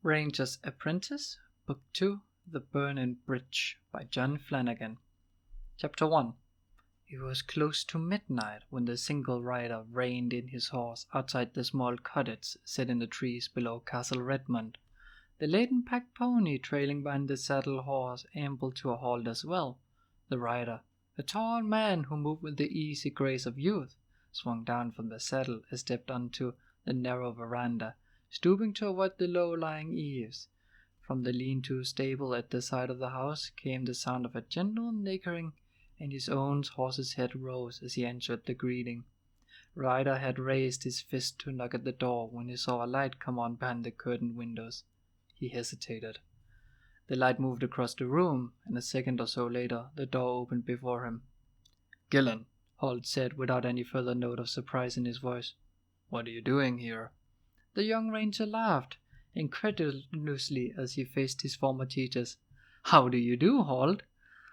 Ranger's Apprentice, Book 2, The Burning Bridge by John Flanagan. Chapter 1. It was close to midnight when the single rider reined in his horse outside the small cottage set in the trees below Castle Redmond. The laden pack pony trailing behind the saddle horse ambled to a halt as well. The rider, a tall man who moved with the easy grace of youth, swung down from the saddle and stepped onto the narrow veranda, stooping to avoid the low-lying eaves. From the lean-to stable at the side of the house came the sound of a gentle nickering, and his own horse's head rose as he answered the greeting. Ryder had raised his fist to knock at the door when he saw a light come on behind the curtained windows. He hesitated. The light moved across the room, and a second or so later the door opened before him. "Gillen," Holt said without any further note of surprise in his voice. "What are you doing here?" The young ranger laughed incredulously as he faced his former teachers. "How do you do, Holt?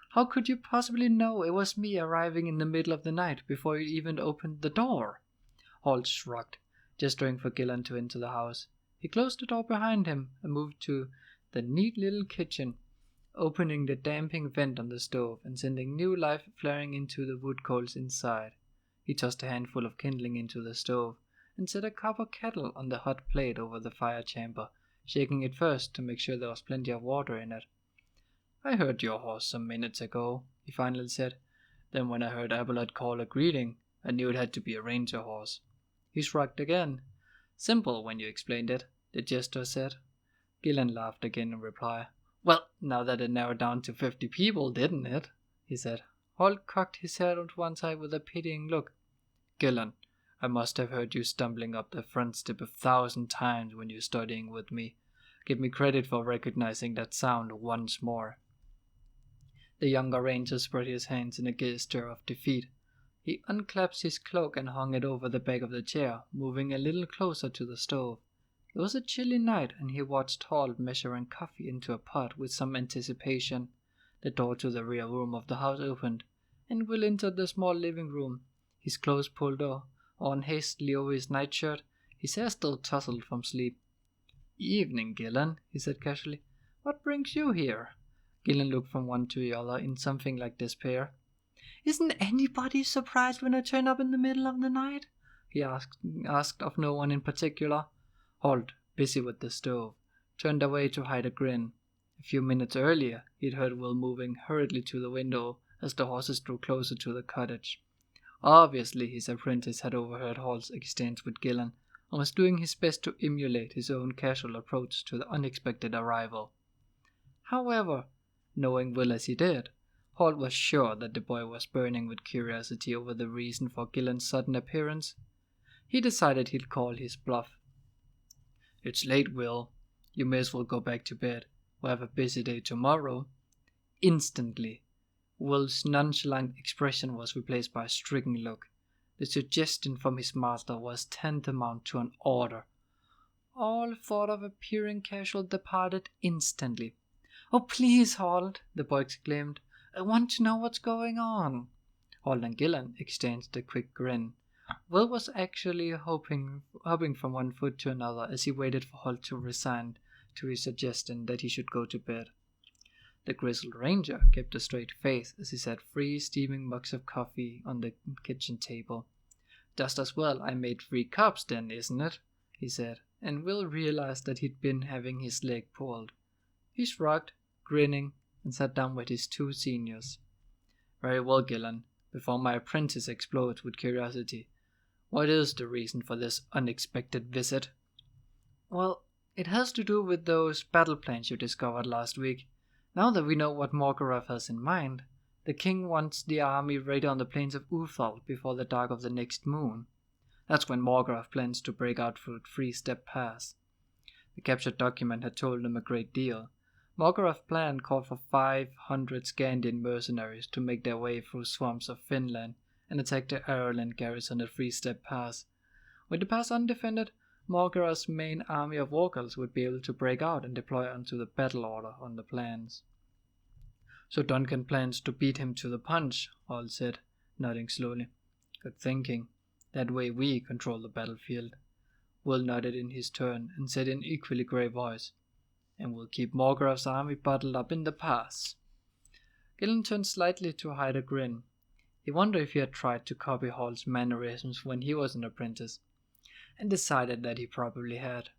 How could you possibly know it was me arriving in the middle of the night before you even opened the door?" Holt shrugged, gesturing for Gillen to enter the house. He closed the door behind him and moved to the neat little kitchen, opening the damping vent on the stove and sending new life flaring into the wood coals inside. He tossed a handful of kindling into the stove and set a copper kettle on the hot plate over the fire chamber, shaking it first to make sure there was plenty of water in it. "I heard your horse some minutes ago," he finally said. "Then when I heard Abelard call a greeting, I knew it had to be a ranger horse." He shrugged again. "Simple when you explained it," the jester said. Gillen laughed again in reply. "Well, now that it narrowed down to 50 people, didn't it?" he said. Holt cocked his head on one side with a pitying look. "Gillen, I must have heard you stumbling up the front step 1,000 times when you're studying with me. Give me credit for recognizing that sound once more." The younger ranger spread his hands in a gesture of defeat. He unclasped his cloak and hung it over the back of the chair, moving a little closer to the stove. It was a chilly night, and he watched Holt measuring coffee into a pot with some anticipation. The door to the rear room of the house opened, and Will entered the small living room, his clothes pulled on hastily over his nightshirt, his hair still tousled from sleep. "Evening, Gillen," he said casually. "What brings you here?" Gillen looked from one to the other in something like despair. "Isn't anybody surprised when I turn up in the middle of the night?" he asked of no one in particular. Holt, busy with the stove, turned away to hide a grin. A few minutes earlier he'd heard Will moving hurriedly to the window as the horses drew closer to the cottage. Obviously his apprentice had overheard Holt's exchange with Gillen and was doing his best to emulate his own casual approach to the unexpected arrival. However, knowing Will as he did, Holt was sure that the boy was burning with curiosity over the reason for Gillen's sudden appearance. He decided he'd call his bluff. "It's late, Will. You may as well go back to bed. We'll have a busy day tomorrow." Instantly, Will's nonchalant expression was replaced by a stricken look. The suggestion from his master was tantamount to an order. All thought of appearing casual departed instantly. "Oh, please, Holt," the boy exclaimed. "I want to know what's going on." Holt and Gillen exchanged a quick grin. Will was actually hopping from one foot to another as he waited for Holt to resign to his suggestion that he should go to bed. The grizzled ranger kept a straight face as he set 3 steaming mugs of coffee on the kitchen table. "Just as well I made 3 cups then, isn't it?" he said, and Will realized that he'd been having his leg pulled. He shrugged, grinning, and sat down with his 2 seniors. "Very well, Gillen, before my apprentice explodes with curiosity, what is the reason for this unexpected visit?" "Well, it has to do with those battle plans you discovered last week. Now that we know what Morgoth has in mind, the king wants the army ready on the plains of Uthal before the dark of the next moon. That's when Morgoth plans to break out through 3-Step Pass." The captured document had told them a great deal. Morgoth's plan called for 500 Scandian mercenaries to make their way through swamps of Finland and attack the Ireland garrison at 3-Step Pass. With the pass undefended, Morgoth's main army of walkers would be able to break out and deploy onto the battle order on the plans. "So Duncan plans to beat him to the punch," Holt said, nodding slowly. "Good thinking. That way we control the battlefield." Will nodded in his turn and said in equally grave voice, and we'll keep Morgoth's army bottled up in the pass. Gillen turned slightly to hide a grin. He wondered if he had tried to copy Hall's mannerisms when he was an apprentice, and decided that he probably had.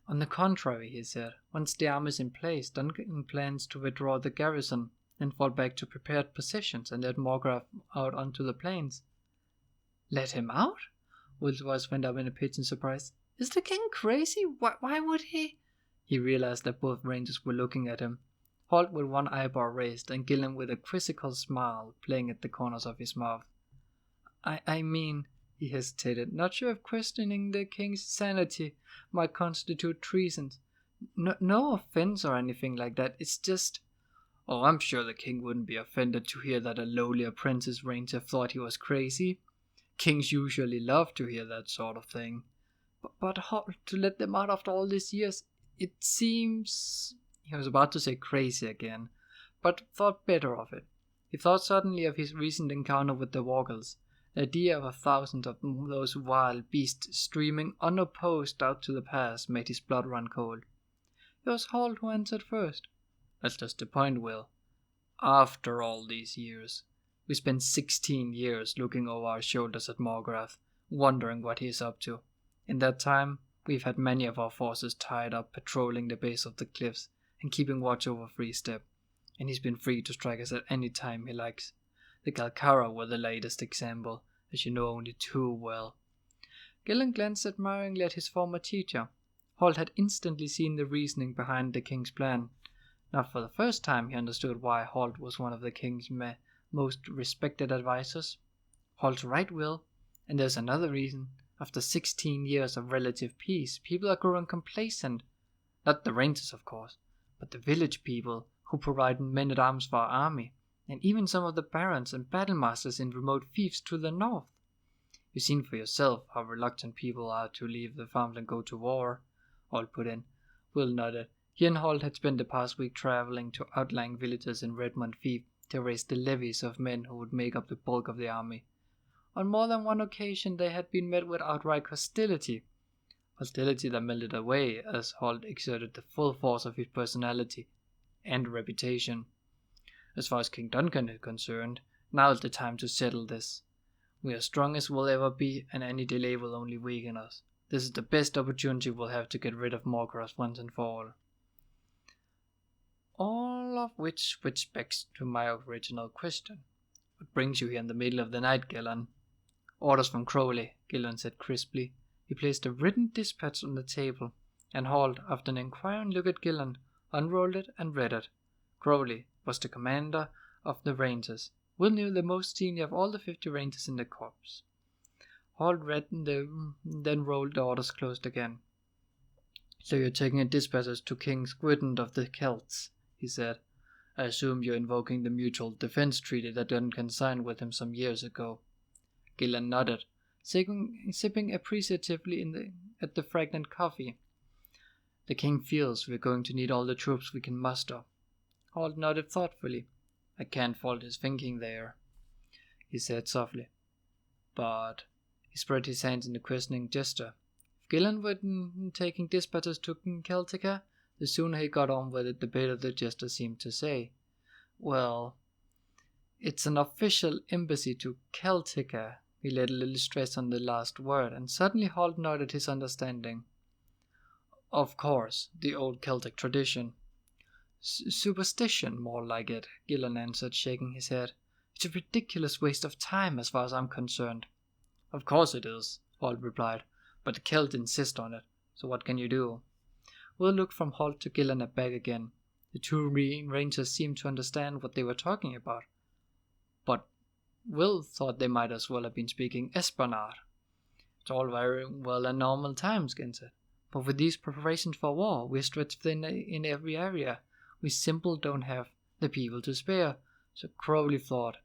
On the contrary, he said, once the army is in place, Duncan plans to withdraw the garrison and fall back to prepared positions and let Morgoth out onto the plains. Let him out? Will's voice went up in a pitch in surprise. Is the king crazy? Why would he? He realized that both rangers were looking at him, Holt with one eyebrow raised and Gillen with a quizzical smile playing at the corners of his mouth. I mean, he hesitated, not sure if questioning the king's sanity might constitute treason. No offense or anything like that, it's just... Oh, I'm sure the king wouldn't be offended to hear that a lowly apprentice ranger thought he was crazy. Kings usually love to hear that sort of thing. But how to let them out after all these years? It seems... He was about to say crazy again, but thought better of it. He thought suddenly of his recent encounter with the Wargals. The idea of 1,000 of those wild beasts streaming unopposed out to the pass made his blood run cold. It was Holt who answered first. That's just the point, Will. After all these years, we spent 16 years looking over our shoulders at Morgoth, wondering what he is up to. In that time, we've had many of our forces tied up patrolling the base of the cliffs and keeping watch over Free Step, and he's been free to strike us at any time he likes. The Galkara were the latest example, as you know only too well. Gillen glanced admiringly at his former teacher. Holt had instantly seen the reasoning behind the king's plan. Not for the first time he understood why Holt was one of the king's most respected advisors. Holt's right, Will, and there's another reason. After 16 years of relative peace, people are growing complacent. Not the rangers, of course, but the village people who provide men-at-arms for our army, and even some of the barons and battlemasters in remote fiefs to the north. You've seen for yourself how reluctant people are to leave the farms and go to war, Holt put in. Will nodded. He and Holt had spent the past week traveling to outlying villages in Redmond Fief to raise the levies of men who would make up the bulk of the army. On more than one occasion they had been met with outright hostility that melted away as Holt exerted the full force of his personality and reputation. As far as King Duncan is concerned, now is the time to settle this. We are strong as we'll ever be, and any delay will only weaken us. This is the best opportunity we'll have to get rid of Morgoth once and for all. All of which back to my original question. What brings you here in the middle of the night, Gillen? Orders from Crowley, Gillen said crisply. He placed a written dispatch on the table, and Holt, after an inquiring look at Gillen, unrolled it and read it. Crowley was the commander of the Rangers. Will knew the most senior of all the 50 Rangers in the corps. Holt read then rolled the orders closed again. So you're taking a dispatch to King Squidden of the Celts, he said. I assume you're invoking the mutual defense treaty that Duncan signed with him some years ago. Gillen nodded, sipping appreciatively at the fragrant coffee. The king feels we're going to need all the troops we can muster. Holt nodded thoughtfully. I can't fault his thinking there, he said softly. But he spread his hands in a questioning gesture. If Gillen were taking dispatches to Celtica, the sooner he got on with it, the better, the gesture seemed to say. Well, it's an official embassy to Celtica. He laid a little stress on the last word, and suddenly Holt nodded his understanding. Of course, the old Celtic tradition. Superstition, more like it, Gillen answered, shaking his head. It's a ridiculous waste of time as far as I'm concerned. Of course it is, Holt replied, but the Celt insist on it, so what can you do? Will looked from Holt to Gillen and back again. The two rangers seemed to understand what they were talking about. But Will thought they might as well have been speaking Esplanade. It's all very well in normal times, Gillen said, but with these preparations for war, we're stretched thin in every area. We simply don't have the people to spare. So Crowley thought.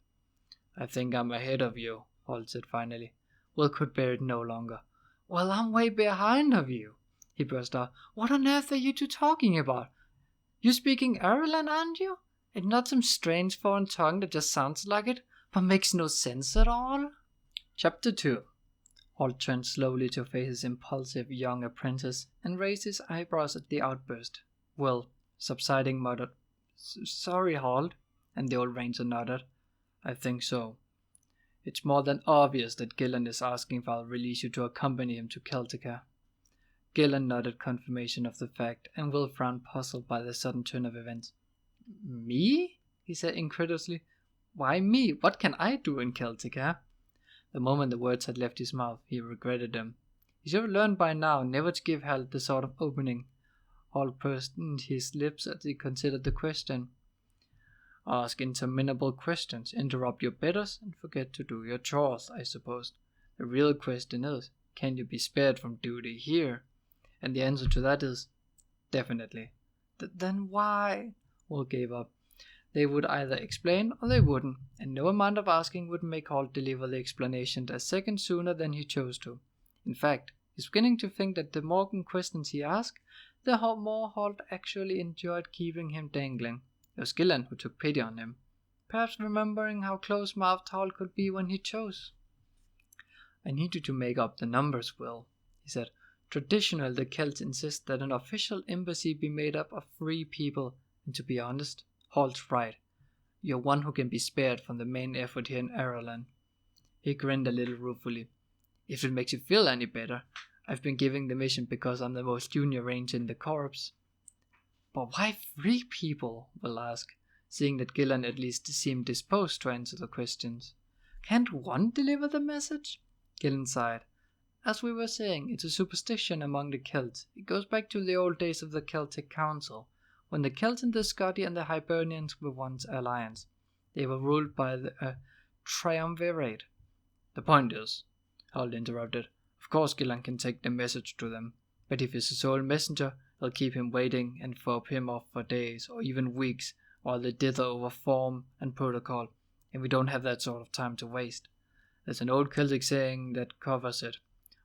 I think I'm ahead of you, Holt said finally. Will could bear it no longer. Well, I'm way behind of you, he burst out. What on earth are you two talking about? You speaking Ireland, aren't you? It's not some strange foreign tongue that just sounds like it, but makes no sense at all? Chapter 2. Holt turned slowly to face his impulsive young apprentice and raised his eyebrows at the outburst. Will, subsiding, muttered, Sorry, Hald, and the old ranger nodded. I think so. It's more than obvious that Gillen is asking if I'll release you to accompany him to Celtica. Gillen nodded confirmation of the fact, and Will frowned, puzzled by the sudden turn of events. Me? He said incredulously. Why me? What can I do in Celtica? The moment the words had left his mouth, he regretted them. He should have learned by now never to give Hal the sort of opening. Hall pursed his lips as he considered the question. Ask interminable questions, interrupt your betters, and forget to do your chores, I suppose. The real question is, can you be spared from duty here? And the answer to that is, definitely. Then why? Will gave up. They would either explain or they wouldn't, and no amount of asking would make Holt deliver the explanation a second sooner than he chose to. In fact, he's beginning to think that the more questions he asked, the more Holt actually enjoyed keeping him dangling. It was Gillen who took pity on him, perhaps remembering how close-mouthed Holt could be when he chose. I need you to make up the numbers, Will, he said. Traditionally, the Celts insist that an official embassy be made up of 3 people, and to be honest, Holt's right. You're one who can be spared from the main effort here in Ireland. He grinned a little ruefully. If it makes you feel any better, I've been giving the mission because I'm the most junior ranger in the corps. But why 3 people? Will asked, seeing that Gillen at least seemed disposed to answer the questions. Can't one deliver the message? Gillen sighed. As we were saying, it's a superstition among the Celts. It goes back to the old days of the Celtic Council, when the Celts and the Scotti and the Hibernians were once alliance. They were ruled by a triumvirate. The point is, Holt interrupted, of course Gillen can take the message to them, but if he's a sole messenger, they'll keep him waiting and fob him off for days or even weeks while they dither over form and protocol, and we don't have that sort of time to waste. There's an old Celtic saying that covers it.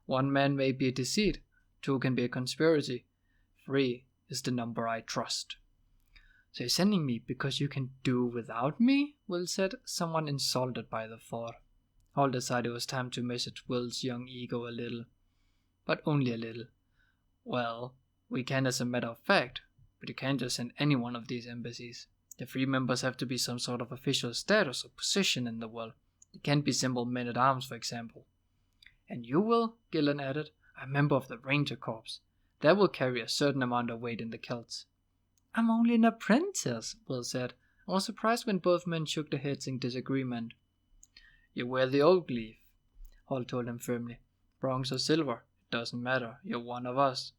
1 man may be a deceit, 2 can be a conspiracy, 3 is the number I trust. So you're sending me because you can do without me? Will said, somewhat insulted by the thought. Holt decided it was time to message Will's young ego a little. But only a little. Well, we can as a matter of fact, but you can't just send any one of these embassies. The 3 members have to be some sort of official status or position in the world. They can't be simple men-at-arms, for example. And you will, Gillen added, a member of the Ranger Corps. That will carry a certain amount of weight in the Celts. I'm only an apprentice, Will said, and was surprised when both men shook their heads in disagreement. You wear the oak leaf, Holt told him firmly. Bronze or silver, it doesn't matter, you're one of us.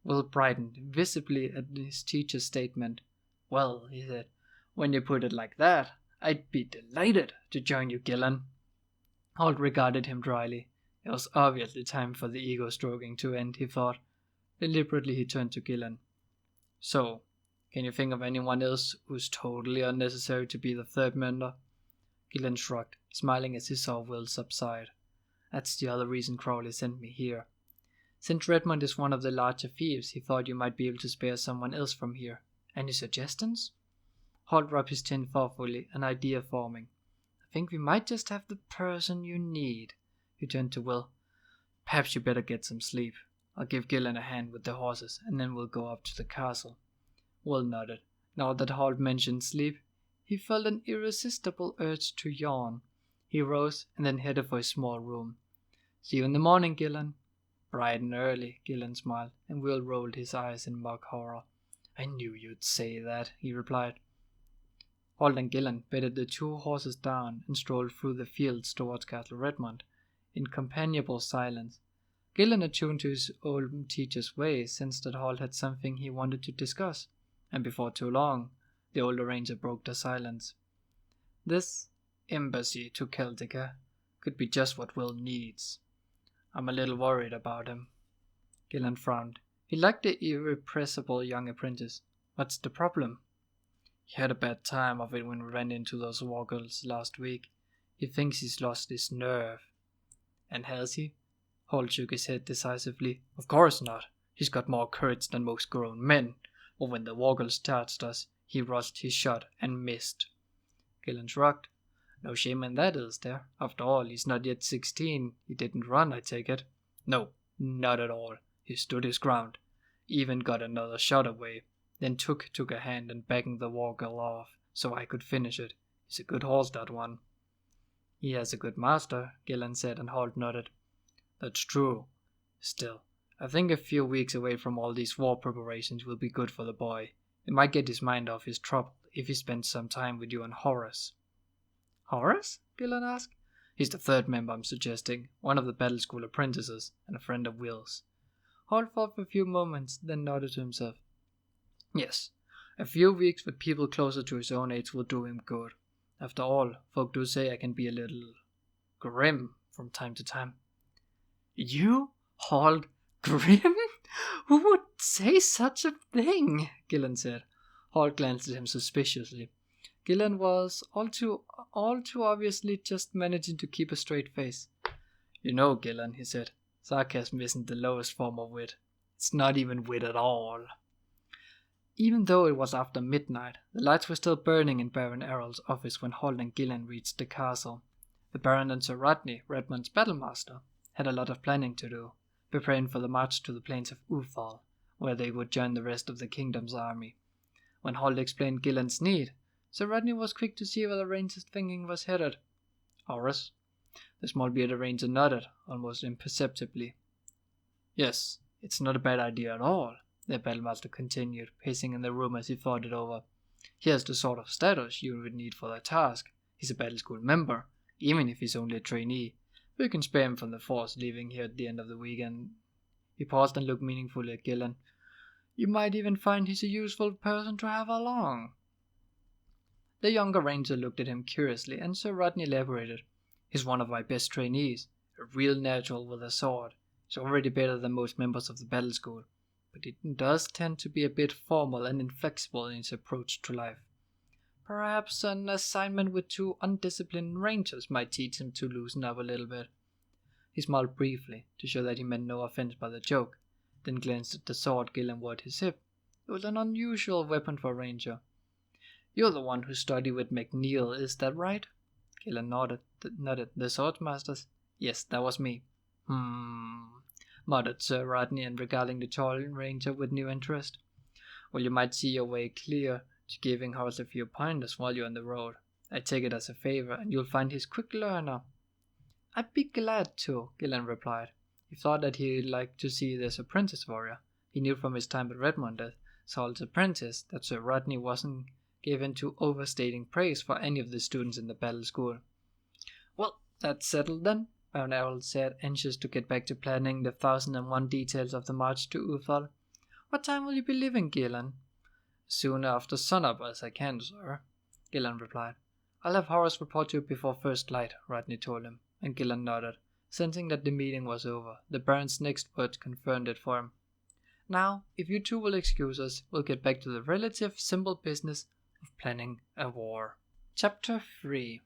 Will brightened visibly at his teacher's statement. Well, he said, when you put it like that, I'd be delighted to join you, Gillen. Holt regarded him dryly. It was obviously time for the ego-stroking to end, he thought. Deliberately he turned to Gillen. So, can you think of anyone else who's totally unnecessary to be the 3rd member? Gillen shrugged, smiling as he saw Will subside. That's the other reason Crowley sent me here. Since Redmond is one of the larger thieves, he thought you might be able to spare someone else from here. Any suggestions? Holt rubbed his chin thoughtfully, an idea forming. I think we might just have the person you need. He turned to Will. Perhaps you better get some sleep. I'll give Gillen a hand with the horses, and then we'll go up to the castle. Will nodded. Now that Holt mentioned sleep, he felt an irresistible urge to yawn. He rose and then headed for his small room. See you in the morning, Gillen. Bright and early, Gillen smiled, and Will rolled his eyes in mock horror. I knew you'd say that, he replied. Holt and Gillen bedded the 2 horses down and strolled through the fields towards Castle Redmond, in companionable silence. Gillen, attuned to his old teacher's ways, sensed that Holt had something he wanted to discuss, and before too long, the older ranger broke the silence. This embassy to Celtica could be just what Will needs. I'm a little worried about him. Gillen frowned. He liked the irrepressible young apprentice. What's the problem? He had a bad time of it when we ran into those Woggles last week. He thinks he's lost his nerve. And has he? Holt shook his head decisively. Of course not. He's got more courage than most grown men. But when the Woggles charged us, he rushed his shot and missed. Gillen shrugged. No shame in that, is there? After all, he's not yet 16. He didn't run, I take it. No, not at all. He stood his ground. Even got another shot away. Then took a hand and beckoned the war girl off, so I could finish it. He's a good horse, that one. He has a good master, Gillen said, and Holt nodded. That's true. Still, I think a few weeks away from all these war preparations will be good for the boy. It might get his mind off his trouble if he spends some time with you and Horace. Horace? Gillen asked. He's the third member I'm suggesting, one of the battle school apprentices, and a friend of Will's. Holt thought for a few moments, then nodded to himself. Yes, a few weeks with people closer to his own age will do him good. After all, folk do say I can be a little grim from time to time. You, Holt, grim? Who would say such a thing? Gillen said. Holt glanced at him suspiciously. Gillen was all too obviously just managing to keep a straight face. You know, Gillen, he said, sarcasm isn't the lowest form of wit. It's not even wit at all. Even though it was after midnight, the lights were still burning in Baron Errol's office when Holt and Gillen reached the castle. The Baron and Sir Rodney, Redmond's battlemaster, had a lot of planning to do, preparing for the march to the plains of Uthal, where they would join the rest of the kingdom's army. When Holt explained Gillen's need, Sir Rodney was quick to see where the ranger's thinking was headed. Horace? The small bearded ranger nodded, almost imperceptibly. Yes, it's not a bad idea at all, the battlemaster continued, pacing in the room as he thought it over. He has the sort of status you would need for that task. He's a battle school member, even if he's only a trainee. We can spare him from the force, leaving here at the end of the week, and... He paused and looked meaningfully at Gillen. You might even find he's a useful person to have along. The younger ranger looked at him curiously, and Sir Rodney elaborated. He's one of my best trainees, a real natural with a sword. He's already better than most members of the battle school, but he does tend to be a bit formal and inflexible in his approach to life. Perhaps an assignment with 2 undisciplined rangers might teach him to loosen up a little bit. He smiled briefly, to show that he meant no offense by the joke, then glanced at the sword Gillen wore at his hip. It was an unusual weapon for a ranger. You're the one who studied with McNeil, is that right? Gillen nodded. The swordmasters? Yes, that was me. Muttered Sir Rodney, and regarding the tall ranger with new interest. Well, you might see your way clear to giving Horace a few pointers while you're on the road. I take it as a favor, and you'll find he's a quick learner. I'd be glad to, Gillen replied. He thought that he'd like to see this apprentice warrior. He knew from his time at Redmond as Saul's apprentice that Sir Rodney wasn't given to overstating praise for any of the students in the battle school. Well, that's settled then, Baron Errol said, anxious to get back to planning the 1001 details of the march to Uthal. What time will you be leaving, Gillen? Soon after sunup as I can, sir, Gillen replied. I'll have Horace report to you before first light, Rodney told him, and Gillen nodded. Sensing that the meeting was over, the Baron's next words confirmed it for him. Now, if you two will excuse us, we'll get back to the relative simple business of planning a war. Chapter 3.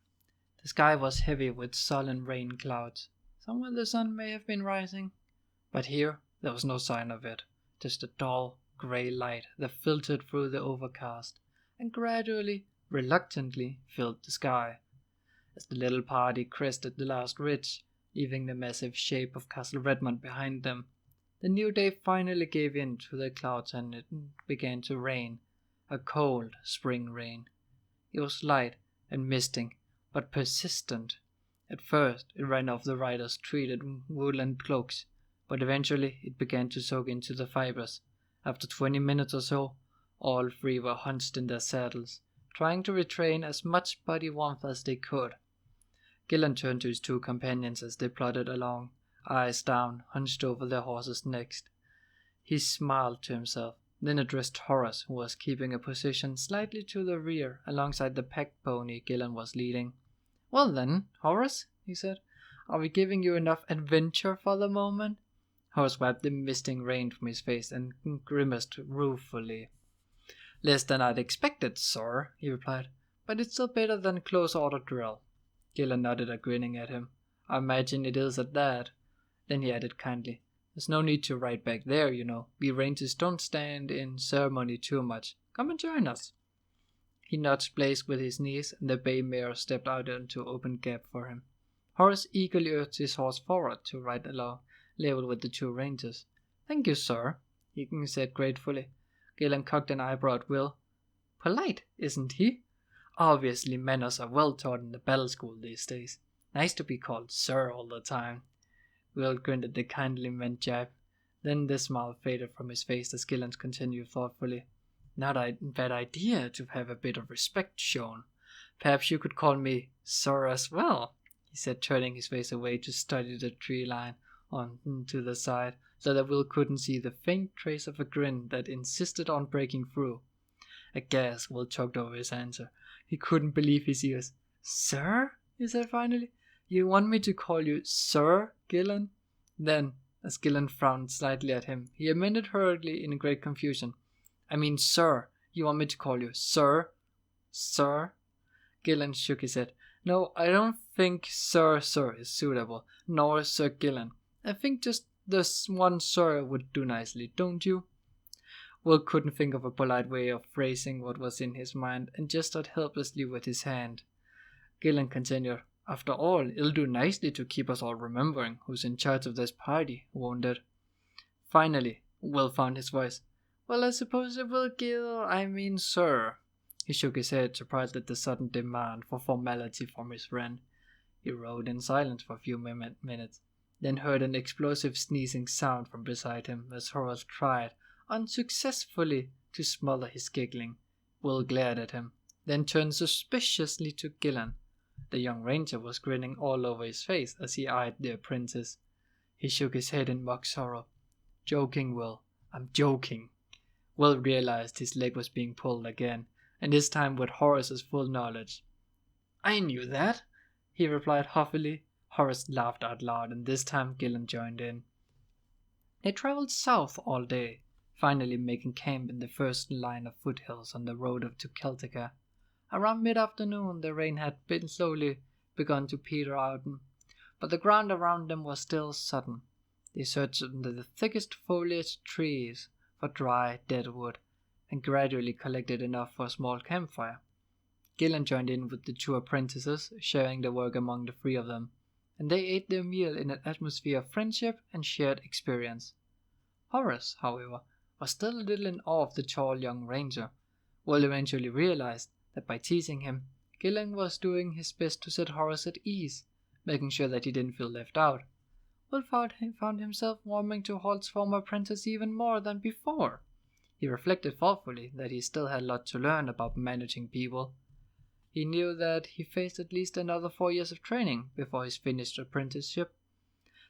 The sky was heavy with sullen rain clouds. Somewhere the sun may have been rising, but here there was no sign of it, just a dull, grey light that filtered through the overcast, and gradually, reluctantly, filled the sky. As the little party crested the last ridge, leaving the massive shape of Castle Redmond behind them, the new day finally gave in to the clouds and it began to rain, a cold spring rain. It was light and misting, but persistent. At first it ran off the riders' treated woolen cloaks, but eventually it began to soak into the fibers. After 20 minutes or so, all 3 were hunched in their saddles, trying to retain as much body warmth as they could. Gillen turned to his 2 companions as they plodded along, eyes down, hunched over their horses' necks. He smiled to himself, then addressed Horace, who was keeping a position slightly to the rear alongside the pack pony Gillen was leading. Well then, Horace, he said, are we giving you enough adventure for the moment? Horace wiped the misting rain from his face and grimaced ruefully. Less than I'd expected, sir, he replied, but it's still better than close order drill. Gillen nodded, grinning at him. I imagine it is at that. Then he added kindly, there's no need to ride back there, you know. We rangers don't stand in ceremony too much. Come and join us. He nudged Blaze with his knees, and the bay mare stepped out into open gap for him. Horace eagerly urged his horse forward to ride along, level with the 2 rangers. Thank you, sir, he said gratefully. Gillen cocked an eyebrow at Will. Polite, isn't he? Obviously manners are well taught in the battle school these days. Nice to be called sir all the time. Will grinned at the kindly meant jibe. Then the smile faded from his face as Gillen continued thoughtfully. Not a bad idea to have a bit of respect shown. Perhaps you could call me sir as well, he said, turning his face away to study the tree line on to the side, so that Will couldn't see the faint trace of a grin that insisted on breaking through. Aghast, Will choked over his answer. He couldn't believe his ears. Sir? He said finally. You want me to call you Sir, Gillen? Then, as Gillen frowned slightly at him, he amended hurriedly in great confusion. I mean, sir. You want me to call you Sir? Sir? Gillen shook his head. No, I don't think Sir is suitable, nor Sir Gillen. I think just this one Sir would do nicely, don't you? Will couldn't think of a polite way of phrasing what was in his mind and gestured helplessly with his hand. Gillen continued. After all, it'll do nicely to keep us all remembering who's in charge of this party, won't it? Finally, Will found his voice. Well, I suppose it will, sir. He shook his head, surprised at the sudden demand for formality from his friend. He rode in silence for a few minutes, then heard an explosive sneezing sound from beside him as Horace tried, unsuccessfully, to smother his giggling. Will glared at him, then turned suspiciously to Gillen. The young ranger was grinning all over his face as he eyed the apprentice. He shook his head in mock sorrow. Joking, Will. I'm joking. Will realized his leg was being pulled again, and this time with Horace's full knowledge. I knew that, he replied huffily. Horace laughed out loud, and this time Gillen joined in. They traveled south all day, finally making camp in the first line of foothills on the road up to Celtica. Around mid-afternoon the rain had slowly begun to peter out, but the ground around them was still sodden. They searched under the thickest foliaged trees for dry, dead wood, and gradually collected enough for a small campfire. Gillen joined in with the two apprentices, sharing the work among the three of them, and they ate their meal in an atmosphere of friendship and shared experience. Horace, however, was still a little in awe of the tall young ranger. Will eventually realized that by teasing him, Gillen was doing his best to set Horace at ease, making sure that he didn't feel left out. Will found himself warming to Holt's former apprentice even more than before. He reflected thoughtfully that he still had a lot to learn about managing people. He knew that he faced at least another 4 years of training before his finished apprenticeship.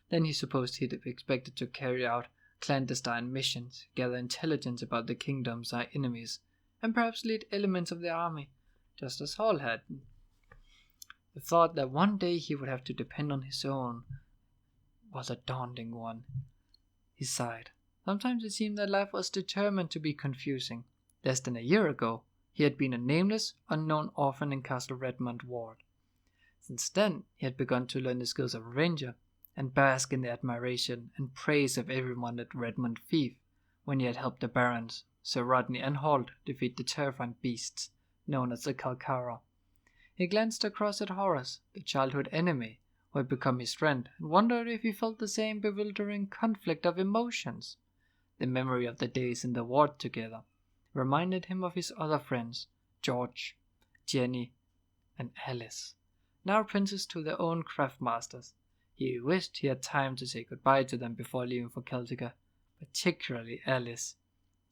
Then he supposed he'd be expected to carry out clandestine missions, gather intelligence about the kingdom's enemies, and perhaps lead elements of the army, just as Hall had. The thought that one day he would have to depend on his own was a daunting one. He sighed. Sometimes it seemed that life was determined to be confusing. Less than a year ago, he had been a nameless, unknown orphan in Castle Redmond Ward. Since then, he had begun to learn the skills of a ranger, and bask in the admiration and praise of everyone at Redmond Fief, when he had helped the barons, Sir Rodney and Holt, defeat the terrifying beasts known as the Calcara. He glanced across at Horace, the childhood enemy, who had become his friend, and wondered if he felt the same bewildering conflict of emotions. The memory of the days in the ward together reminded him of his other friends, George, Jenny, and Alice, now apprentices to their own craft masters. He wished he had time to say goodbye to them before leaving for Celtica, particularly Alice.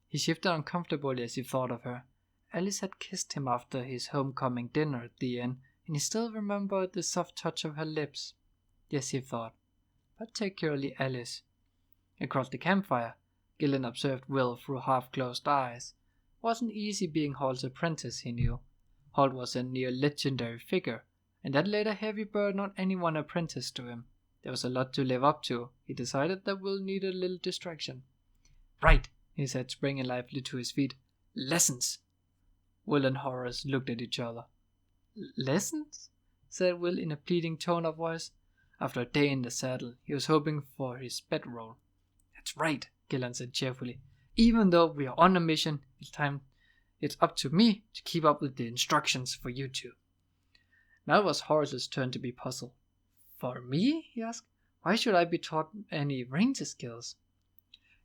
He shifted uncomfortably as he thought of her. Alice had kissed him after his homecoming dinner at the inn, and he still remembered the soft touch of her lips. Yes, he thought, particularly Alice. Across the campfire, Gillen observed Will through half-closed eyes. It wasn't easy being Halt's apprentice, he knew. Holt was a near-legendary figure, and that laid a heavy burden on anyone apprenticed to him. There was a lot to live up to. He decided that Will needed a little distraction. Right, he said, springing lively to his feet. Lessons! Will and Horace looked at each other. Lessons? Said Will in a pleading tone of voice. After a day in the saddle, he was hoping for his bedroll. That's right, Gillen said cheerfully. Even though we are on a mission, it's up to me to keep up with the instructions for you two. Now it was Horace's turn to be puzzled. For me? He asked. Why should I be taught any ranger skills?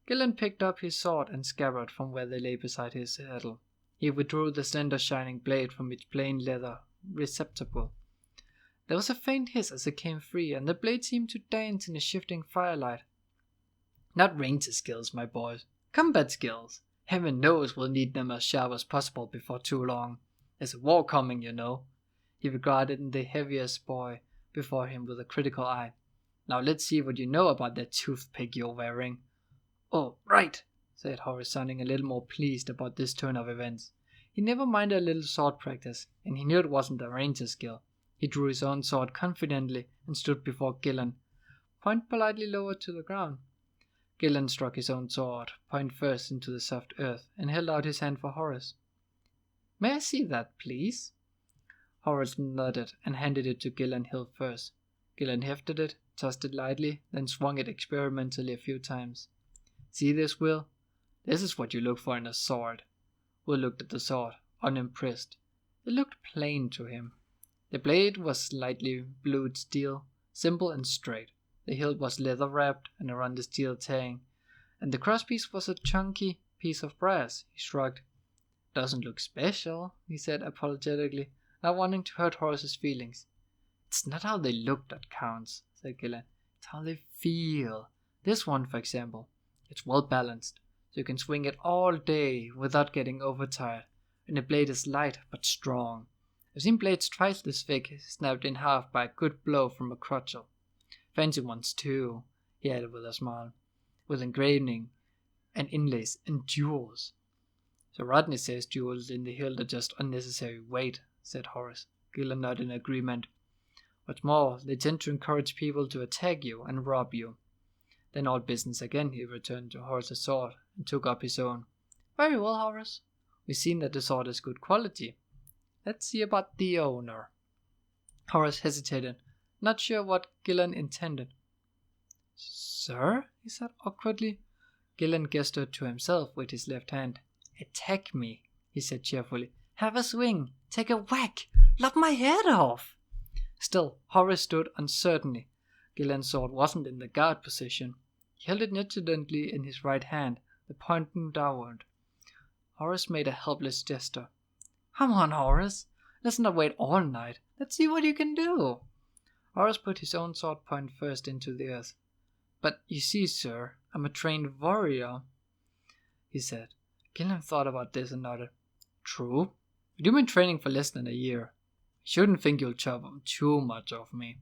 Gillen picked up his sword and scabbard from where they lay beside his saddle. He withdrew the slender shining blade from its plain leather receptacle. There was a faint hiss as it came free, and the blade seemed to dance in the shifting firelight. Not ranger skills, my boys. Combat skills. Heaven knows we'll need them as sharp as possible before too long. There's a war coming, you know. He regarded the heaviest boy before him with a critical eye. Now let's see what you know about that toothpick you're wearing. Oh, right, said Horace, sounding a little more pleased about this turn of events. He never minded a little sword practice, and he knew it wasn't a ranger skill. He drew his own sword confidently and stood before Gillen, point politely lowered to the ground. Gillen struck his own sword, point first into the soft earth, and held out his hand for Horace. May I see that, please? Horace nodded and handed it to Gillen hilt first. Gillen hefted it, tossed it lightly, then swung it experimentally a few times. See this, Will? This is what you look for in a sword. Will looked at the sword, unimpressed. It looked plain to him. The blade was slightly blued steel, simple and straight. The hilt was leather wrapped and around the steel tang, and the crosspiece was a chunky piece of brass. He shrugged. Doesn't look special, he said apologetically, not wanting to hurt Horace's feelings. It's not how they look that counts, said Gillen. It's how they feel. This one, for example. It's well balanced, so you can swing it all day without getting overtired, and the blade is light but strong. I've seen blades twice this thick snapped in half by a good blow from a crutchel. Fancy ones too, he added with a smile, with engraving and inlays and jewels. So Rodney says jewels in the hilt are just unnecessary weight, said Horace. Gillen nodded in agreement. What's more, they tend to encourage people to attack you and rob you. Then all business again. He returned to Horace's sword and took up his own. Very well, Horace. We've seen that the sword is good quality. Let's see about the owner. Horace hesitated, not sure what Gillen intended. Sir? He said awkwardly. Gillen gestured to himself with his left hand. Attack me, he said cheerfully. Have a swing. Take a whack. Lop my head off. Still, Horace stood uncertainly. Gillen's sword wasn't in the guard position. He held it negligently in his right hand, the point downward. Horace made a helpless gesture. Come on, Horace. Let's not wait all night. Let's see what you can do. Horace put his own sword point first into the earth. But you see, sir, I'm a trained warrior, he said. Gillen thought about this and nodded. True. But you've been training for less than a year. I shouldn't think you'll chop too much of me.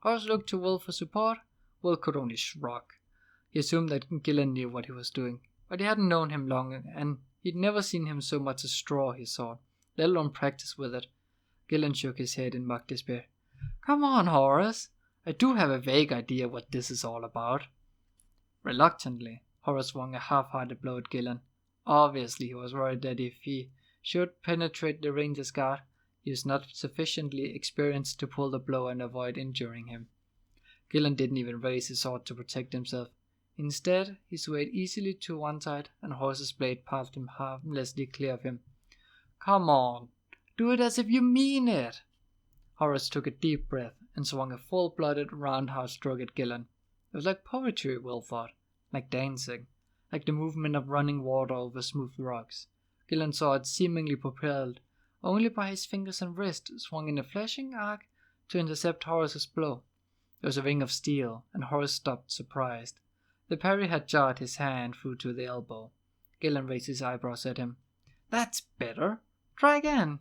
Horace looked to Will for support. Will could only shrug. He assumed that Gillen knew what he was doing, but he hadn't known him long, and he'd never seen him so much as draw his sword, let alone practice with it. Gillen shook his head in mock despair. Come on, Horace. I do have a vague idea what this is all about. Reluctantly, Horace swung a half-hearted blow at Gillen. Obviously, he was worried that if he should penetrate the ranger's guard, he was not sufficiently experienced to pull the blow and avoid injuring him. Gillen didn't even raise his sword to protect himself. Instead, he swayed easily to one side, and Horace's blade passed him harmlessly clear of him. Come on, do it as if you mean it. Horace took a deep breath and swung a full-blooded roundhouse stroke at Gillen. It was like poetry, Will thought, like dancing, like the movement of running water over smooth rocks. Gillen's sword, seemingly propelled only by his fingers and wrist, swung in a flashing arc to intercept Horace's blow. There was a ring of steel, and Horace stopped, surprised. The parry had jarred his hand through to the elbow. Gillen raised his eyebrows at him. That's better. Try again.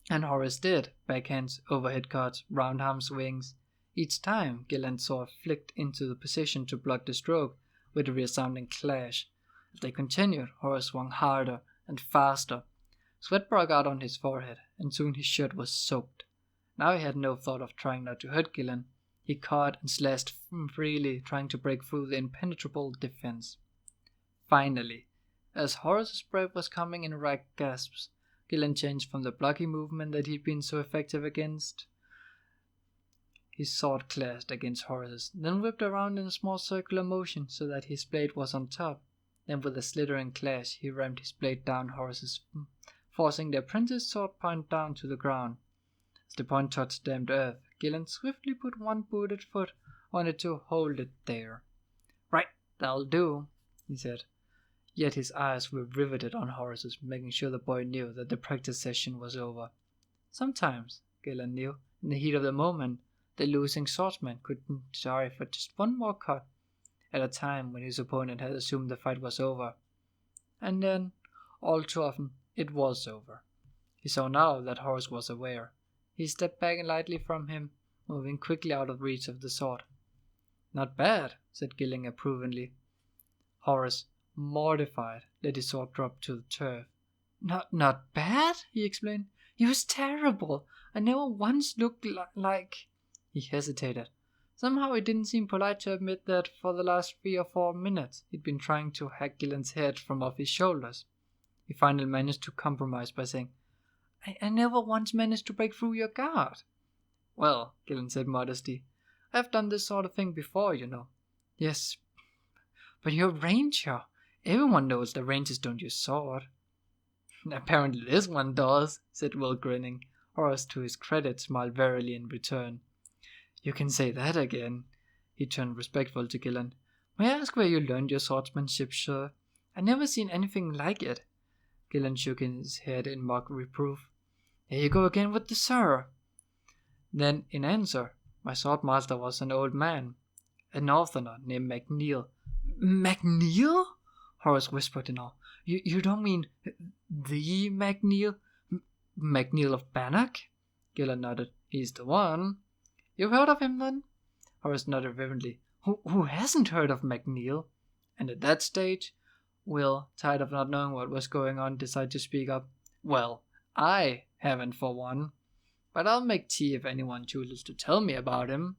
And Horace did. Backhands, overhead cuts, roundarm swings. Each time, Gillen's sword flicked into the position to block the stroke with a resounding clash. As they continued, Horace swung harder and faster. Sweat broke out on his forehead, and soon his shirt was soaked. Now he had no thought of trying not to hurt Gillen. He caught and slashed freely, trying to break through the impenetrable defense. Finally, as Horace's breath was coming in ragged gasps, Gillen changed from the blocky movement that he'd been so effective against. His sword clashed against Horace's, then whipped around in a small circular motion so that his blade was on top. Then with a slithering clash, he rammed his blade down Horace's, forcing the apprentice's sword point down to the ground. As the point touched damp earth, Gillen swiftly put one booted foot on it to hold it there. Right, that'll do. he said. Yet his eyes were riveted on Horace's, making sure the boy knew that the practice session was over. Sometimes, Gillen knew, in the heat of the moment, the losing swordsman could try for just one more cut at a time when his opponent had assumed the fight was over. And then, all too often, it was over. He saw now that Horace was aware. He stepped back lightly from him, moving quickly out of reach of the sword. "Not bad," said Gillen approvingly. Horace, mortified, let his sword drop to the turf. Not bad?" he explained. "He was terrible. I never once looked like—" He hesitated. Somehow it didn't seem polite to admit that for the last 3 or 4 minutes he'd been trying to hack Gillen's head from off his shoulders. He finally managed to compromise by saying, I never once managed to break through your guard." "Well," Gillen said modestly, "I've done this sort of thing before, you know." "Yes, but you're a ranger. Everyone knows that rangers don't use sword." "Apparently this one does," said Will, grinning. Horace, to his credit, smiled wearily in return. "You can say that again." He turned respectful to Gillen. "May I ask where you learned your swordsmanship, sir? I've never seen anything like it." Gillen shook his head in mock reproof. "There you go again with the sir." Then, in answer, my swordmaster was an old man, a northerner named MacNeil. "MacNeil?" Horace whispered in awe. You don't mean the MacNeil? MacNeil of Bannock?" Gillen nodded. "He's the one." "You've heard of him, then?" Horace nodded reverently. Who hasn't heard of MacNeil?" And at that stage, Will, tired of not knowing what was going on, decided to speak up. "Well, I haven't for one. But I'll make tea if anyone chooses to tell me about him."